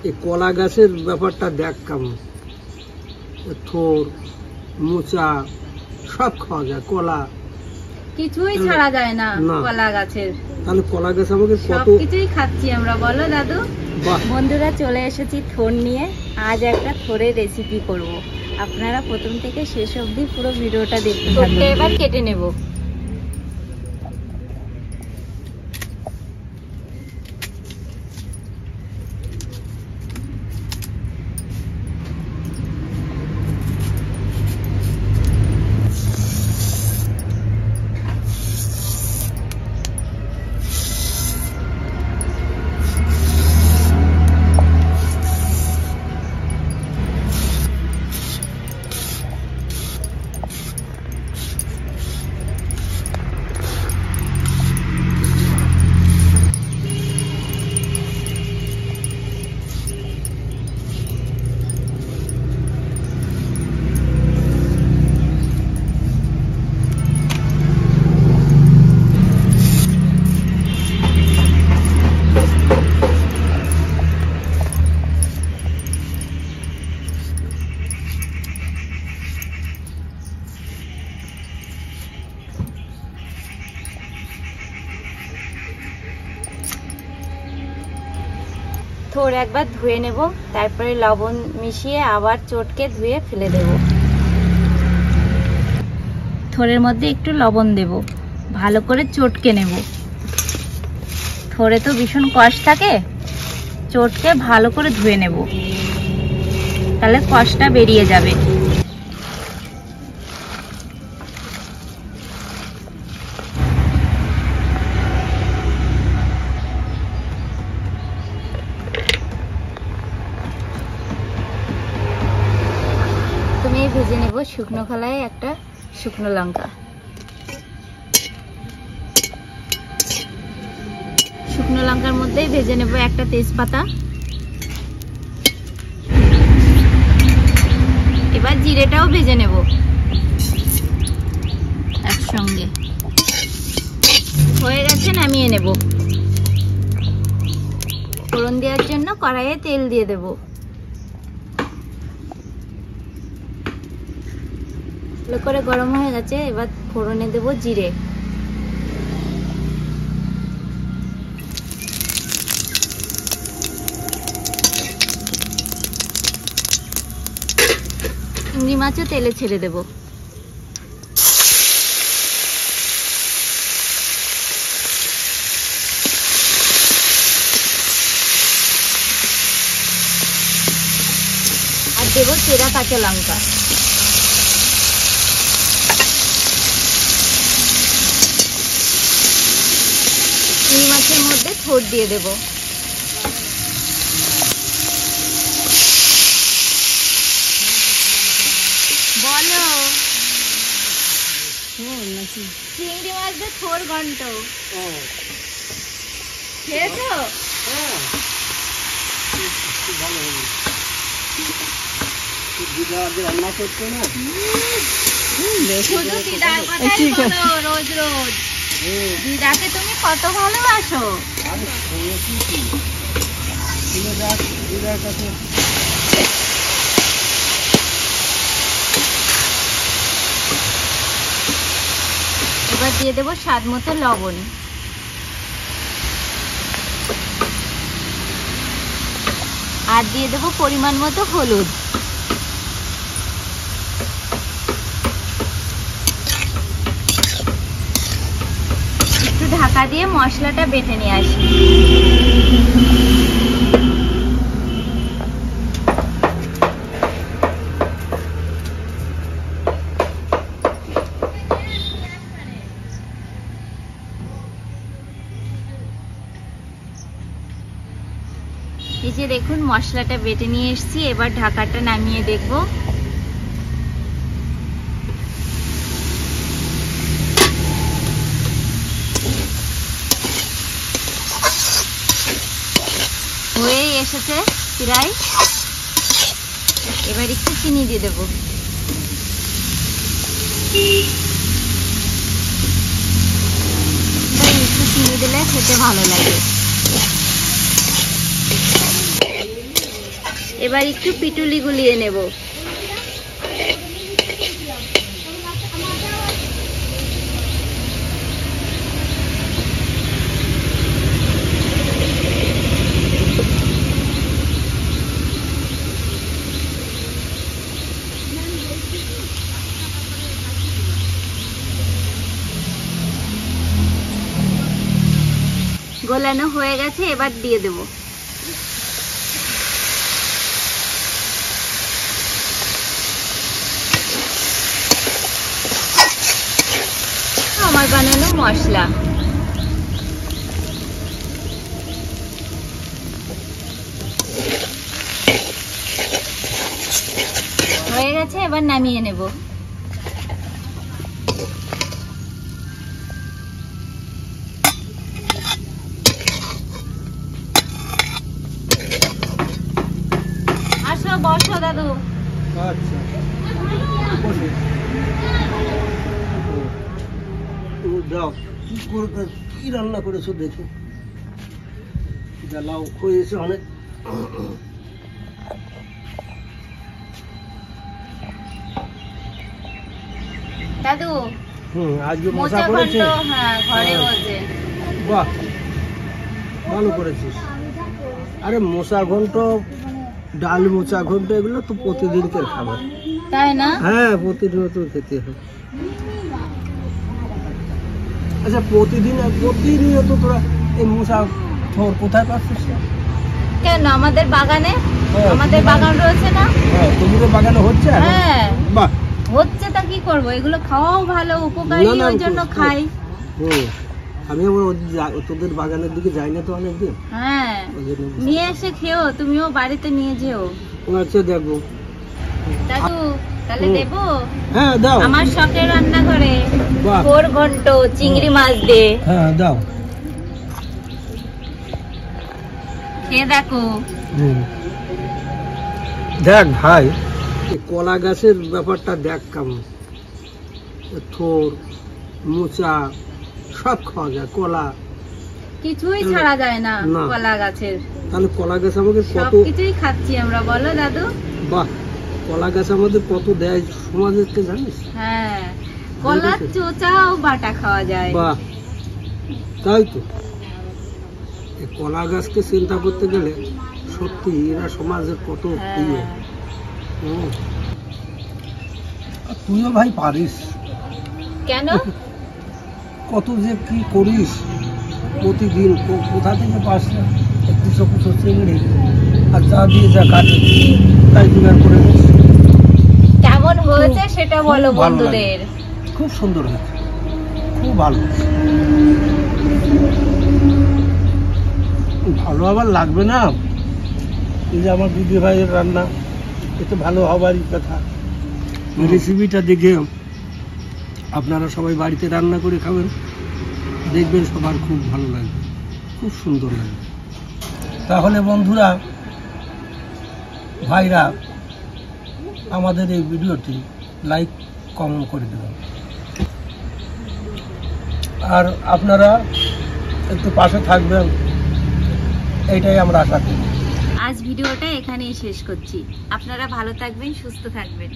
এই কলা গাছের ব্যাপারটা দেখ কেমন, থোর মোচা সব খাওয়া যায়, কলা কিছুই ছাড়া যায় না কলা গাছের। তাহলে কলা গাছ আমাকে কত কিছুই খাচ্ছি আমরা, বলো দাদু। বন্ধুরা চলে এসেছি থোর নিয়ে। আজ একটা থোরের রেসিপি করব। আপনারা প্রথম থেকে শেষ অবধি পুরো ভিডিওটা দেখতে থাকুন। এবার কেটে নেব। থোর একবার ধুয়ে নেব, তারপরে লবণ মিশিয়ে আবার চটকে ধুয়ে ফেলে দেব। থোরের মধ্যে একটু লবণ দেব, ভালো করে চটকে নেব। থোরে তো ভীষণ কষ থাকে, চটকে ভালো করে ধুয়ে নেব, তাহলে কষটা বেরিয়ে যাবে। ভেজে নেব শুকনো খোলায় একটা শুকনো লঙ্কা, শুকনো লঙ্কার মধ্যেই ভেজে নেব একটা তেজপাতা। এবার জিরেটাও ভেজে নেব একসঙ্গে। হয়ে গেছে, নামিয়ে নেব। ফোড়ন দেওয়ার জন্য কড়াইয়ে তেল দিয়ে দেব। ভালো করে গরম হয়ে গেছে, এবার ফোড়নে দেব জিরে। চিংড়ি মাছও তেলে ছেড়ে দেব। আর দেব চেরা কাঁচা লঙ্কা। চিংড়ি মাছের মধ্যে থোর দিয়ে দেব। বলো, চিংড়ি মাছ দিয়ে থোর ঘন্ট খেয়েছো? রান্না করছো না? শুধু দিদার কথাই বলো রোজ রোজ। দিদাকে তুমি কত ভালোবাসো। এবার দিয়ে দেবো স্বাদ মতো লবণ। আর দিয়ে দেবো পরিমাণ মতো হলুদ। একটু ঢাকা দিয়ে মশলাটা বেটে নিয়ে আসি। এই যে দেখুন মশলাটা বেটে নিয়ে এসেছি। এবার ঢাকাটা নামিয়ে দেখব। হয়ে এসেছে প্রায়। এবার একটু চিনি দিয়ে দেবো। একটু চিনি দিলে খেতে ভালো লাগে। এবার একটু পিটুলি গুলিয়ে নেব। গোলানো হয়ে গেছে, এবার দিয়ে দেব। আমার বানানো মশলা হয়ে গেছে, এবার নামিয়ে নেব। আসো, বসো দাদু। আচ্ছা, দাও কি রান্না করেছো দেখি। জ্বালাও হয়েছে অনেক। দাদু আজকে মোচা মশা করেছে। ঘন্ট, হ্যাঁ ঘরে হচ্ছে। বাহ, ভালো করেছিস। আরে মোচা ঘন্ট, ডাল মোচা ঘন্ট এগুলো তো প্রতিদিনকার খাবার, তাই না? হ্যাঁ প্রতিনিয়ত খেতে হয়। আচ্ছা প্রতিনিয়ত তোরা এই মোচা থোর কোথায় পাচ্ছিস? কেন, আমাদের বাগানে, হ্যাঁ, আমাদের বাগান রয়েছে না? হ্যাঁ, তোমাদের বাগানে হচ্ছে এখন? হ্যাঁ বাহ, হচ্ছে, তা কি করবো, এগুলো খাওয়াও ভালো, উপকারী, না, না, ওই জন্য খাই। আমি আবার তোদের বাগানের দিকে যাই না তো অনেকদিন। হ্যাঁ, ওই জন্য বুঝতে নিয়ে এসে খেও, তুমিও বাড়িতে নিয়ে যেও। পারছি। আচ্ছা দেখবো। দাদু তাহলে দেবো। হ্যাঁ দাও। আমার শখের রান্নাঘরে বাহ। থোর ঘন্ট চিংড়ি মাছ দিয়ে। হ্যাঁ দাও। খেয়ে দেখো। দেখ ভাই, এই কলা গাছের ব্যাপারটা দেখ কেমন। থোর মোচা সব খাওয়া যায়, কলা কিছুই ছাড়া যায় না না। কলা গাছের, তাহলে কলা গাছ আমাকে কত, সবকিছুই খাচ্ছি আমরা, বলো দাদু। বাহ, কলা গাছ আমাদের কত দেয় সমাজকে জানিস? হ্যাঁ, কলার চোচাও বাটা খাওয়া যায়। বাহ, তাই তো। এই কলা গাছকে চিন্তা করতে গেলে সত্যি এরা সমাজের কত প্রিয়। হ্যাঁ। আর তুইও ভাই পারিস, কেন? কত যে কি করিস প্রতিদিন, কোথা থেকে পাস না কুচো কুচো চিংড়ি আর যা দিয়ে যা কাটে তাই জোগাড় করে নিস। কেমন হয়েছে সেটা বলো খুব ভালো বন্ধুদের। খুব সুন্দর হয়েছে, খুব ভালো। ভালো আবার লাগবে না? এই যে আমার দিদি ভাইয়ের রান্না, এতে ভালো হবারই কথা। রেসিপিটা দেখে আপনারা সবাই বাড়িতে রান্না করে খাবেন, দেখবেন সবার খুব ভালো লাগবে, খুব সুন্দর লাগবে। তাহলে বন্ধুরা, ভাইরা, আমাদের এই ভিডিওটি লাইক কমেন্ট করে দেবেন, আর আপনারা একটু পাশে থাকবেন, এইটাই আমরা আশা করি। আজ ভিডিওটা এখানেই শেষ করছি। আপনারা ভালো থাকবেন, সুস্থ থাকবেন।